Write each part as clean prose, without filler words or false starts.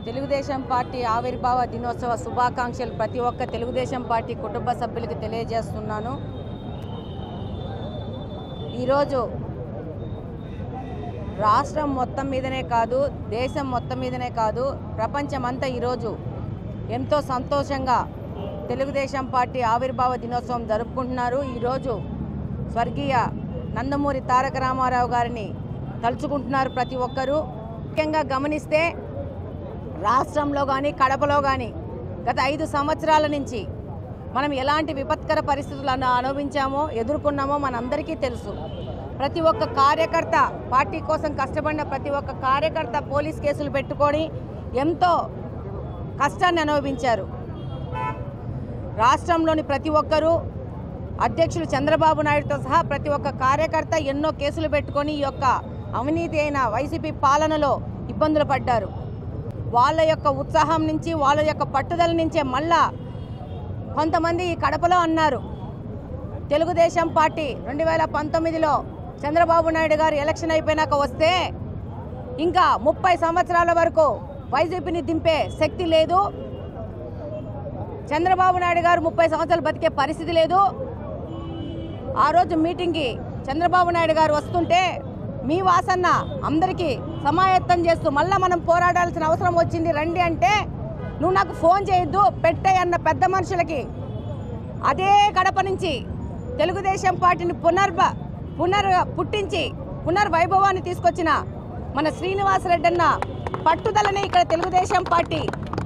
Telugu Desam party ఆవిర్భావ దినోత్సవ శుభాకాంక్షలు ప్రతి ఒక్క తెలుగుదేశం పార్టీ కుటుంబ సభ్యులకు తెలియజేస్తున్నాను. ఈరోజు రాష్ట్రం మొత్తం మీదనే కాదు, దేశం మొత్తం మీదనే కాదు, ప్రపంచమంతా ఈరోజు ఎంతో సంతోషంగా తెలుగుదేశం పార్టీ ఆవిర్భావ దినోత్సవం జరుపుకుంటున్నారు. ఈరోజు స్వర్గీయ నందమూరి తారక రామారావు గారిని తలుచుకుంటున్నారు ప్రతి ఒక్కరూ. ముఖ్యంగా గమనిస్తే రాష్ట్రంలో కానీ కడపలో కానీ గత 5 సంవత్సరాల నుంచి మనం ఎలాంటి విపత్కర పరిస్థితులను అనుభవించామో ఎదుర్కొన్నామో మనందరికీ తెలుసు. ప్రతి ఒక్క కార్యకర్త, పార్టీ కోసం కష్టపడిన ప్రతి ఒక్క కార్యకర్త పోలీస్ కేసులు పెట్టుకొని ఎంతో కష్టాన్ని అనుభవించారు. రాష్ట్రంలోని ప్రతి ఒక్కరూ, అధ్యక్షులు చంద్రబాబు నాయుడుతో సహా ప్రతి ఒక్క కార్యకర్త ఎన్నో కేసులు పెట్టుకొని ఈ యొక్క అవినీతి అయిన వైసీపీ పాలనలో ఇబ్బందులు పడ్డారు. వాళ్ళ యొక్క ఉత్సాహం నుంచి, వాళ్ళ యొక్క పట్టుదల నుంచే మళ్ళా కొంతమంది ఈ కడపలో అన్నారు, తెలుగుదేశం పార్టీ 2019లో చంద్రబాబు నాయుడు గారు ఎలక్షన్ అయిపోయినాక వస్తే ఇంకా 30 సంవత్సరాల వరకు వైసీపీని దింపే శక్తి లేదు, చంద్రబాబు నాయుడు గారు 30 సంవత్సరాలు బతికే పరిస్థితి లేదు. ఆ రోజు మీటింగ్కి చంద్రబాబు నాయుడు గారు వస్తుంటే మీ వాసన్న అందరికీ సమాయత్తం చేస్తూ మళ్ళీ మనం పోరాడాల్సిన అవసరం వచ్చింది రండి అంటే, నువ్వు నాకు ఫోన్ చేయొద్దు పెట్టే అన్న పెద్ద మనుషులకి అదే కడప నుంచి తెలుగుదేశం పార్టీని పుట్టించి పునర్వైభవాన్ని తీసుకొచ్చిన మన శ్రీనివాసరెడ్డి అన్న పట్టుదలని ఇక్కడ తెలుగుదేశం పార్టీ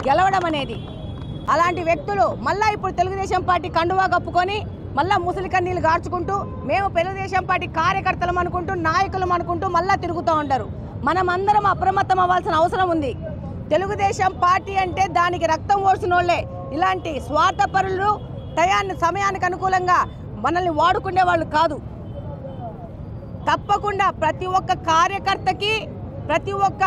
గెలవడం అనేది. అలాంటి వ్యక్తులు మళ్ళీ ఇప్పుడు తెలుగుదేశం పార్టీ కండువా కప్పుకొని మళ్ళీ ముసలి కన్నీళ్ళు గార్చుకుంటూ మేము తెలుగుదేశం పార్టీ కార్యకర్తలం అనుకుంటూ, నాయకులం అనుకుంటూ మళ్ళీ తిరుగుతూ ఉంటారు. మనమందరం అప్రమత్తం అవ్వాల్సిన అవసరం ఉంది. తెలుగుదేశం పార్టీ అంటే దానికి రక్తం ఓడ్చిన వాళ్ళే. ఇలాంటి స్వార్థపరులు సమయానికి అనుకూలంగా మనల్ని వాడుకునే వాళ్ళు కాదు. తప్పకుండా ప్రతి ఒక్క కార్యకర్తకి, ప్రతి ఒక్క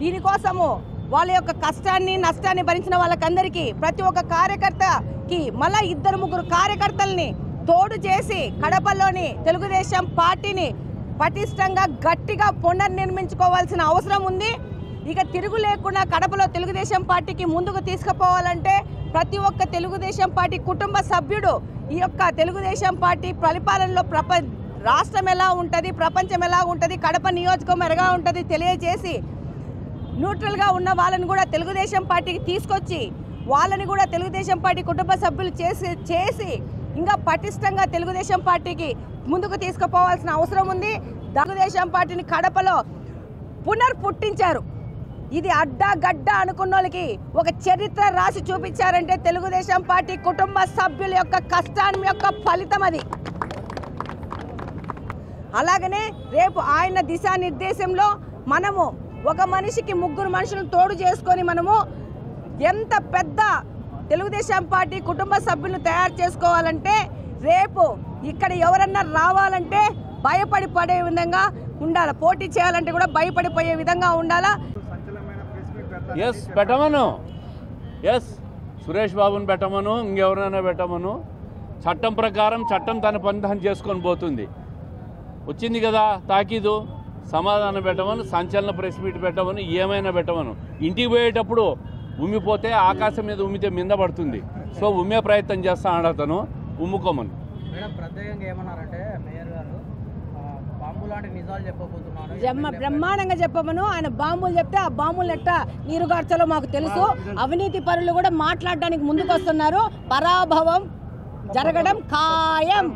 దీనికోసము వాళ్ళ యొక్క కష్టాన్ని నష్టాన్ని భరించిన వాళ్ళకందరికీ, ప్రతి ఒక్క కార్యకర్తకి మళ్ళా 2-3 కార్యకర్తల్ని తోడు చేసి కడపలోని తెలుగుదేశం పార్టీని పటిష్టంగా గట్టిగా పునర్నిర్మించుకోవాల్సిన అవసరం ఉంది. ఇక తిరుగు లేకుండా కడపలో తెలుగుదేశం పార్టీకి ముందుకు తీసుకుపోవాలంటే ప్రతి ఒక్క తెలుగుదేశం పార్టీ కుటుంబ సభ్యుడు ఈ యొక్క తెలుగుదేశం పార్టీ పరిపాలనలో రాష్ట్రం ఎలా ఉంటుంది, ప్రపంచం ఎలా ఉంటుంది, కడప నియోజకవర్గం ఎలా ఉంటుంది తెలియజేసి న్యూట్రల్గా ఉన్న వాళ్ళని కూడా తెలుగుదేశం పార్టీకి తీసుకొచ్చి వాళ్ళని కూడా తెలుగుదేశం పార్టీ కుటుంబ సభ్యులు చేసి ఇంకా పటిష్టంగా తెలుగుదేశం పార్టీకి ముందుకు తీసుకుపోవాల్సిన అవసరం ఉంది. తెలుగుదేశం పార్టీని కడపలో పుట్టించారు. ఇది అడ్డా గడ్డ అనుకున్న వాళ్ళకి ఒక చరిత్ర రాసి చూపించారంటే తెలుగుదేశం పార్టీ కుటుంబ సభ్యుల యొక్క కష్టాన్ని యొక్క ఫలితం అది. అలాగనే రేపు ఆయన దిశానిర్దేశంలో మనము ఒక మనిషికి 3 మనుషులను తోడు చేసుకొని మనము ఎంత పెద్ద తెలుగుదేశం పార్టీ కుటుంబ సభ్యులను తయారు చేసుకోవాలంటే రేపు ఇక్కడ ఎవరన్నా రావాలంటే భయపడే విధంగా ఉండాలి, పోటీ చేయాలంటే కూడా భయపడిపోయే విధంగా ఉండాలా. పెట్టమను, సురేష్ బాబుని పెట్టమను, ఇంకెవరైనా పెట్టమను. చట్టం ప్రకారం చట్టం తన పని తాను చేసుకొని పోతుంది. వచ్చింది కదా తాకీదు, సమాధానం పెట్టమను, సంచలన ప్రెస్ మీట్ పెట్టమను, ఏమైనా పెట్టమను. ఇంటికి పోయేటప్పుడు ఉమ్మిపోతే ఆకాశం మీద ఉమ్మితే మింద పడుతుంది. సో ఉమ్మే ప్రయత్నం చేస్తాను అతను, ఉమ్ముకోమను. ప్రత్యేకంగా ఏమన్నారంటే మేయర్ గారు బాంబు లాంటి నిజాలు చెప్పబోతున్నారు, బ్రహ్మాండంగా చెప్పమను. ఆయన బాంబులు చెప్తే ఆ బాంబులు ఎట్ట నీరుగార్చాలో మాకు తెలుసు. అవినీతి పరులు కూడా మాట్లాడడానికి ముందుకు వస్తున్నారు. పరాభవం జరగడం ఖాయం.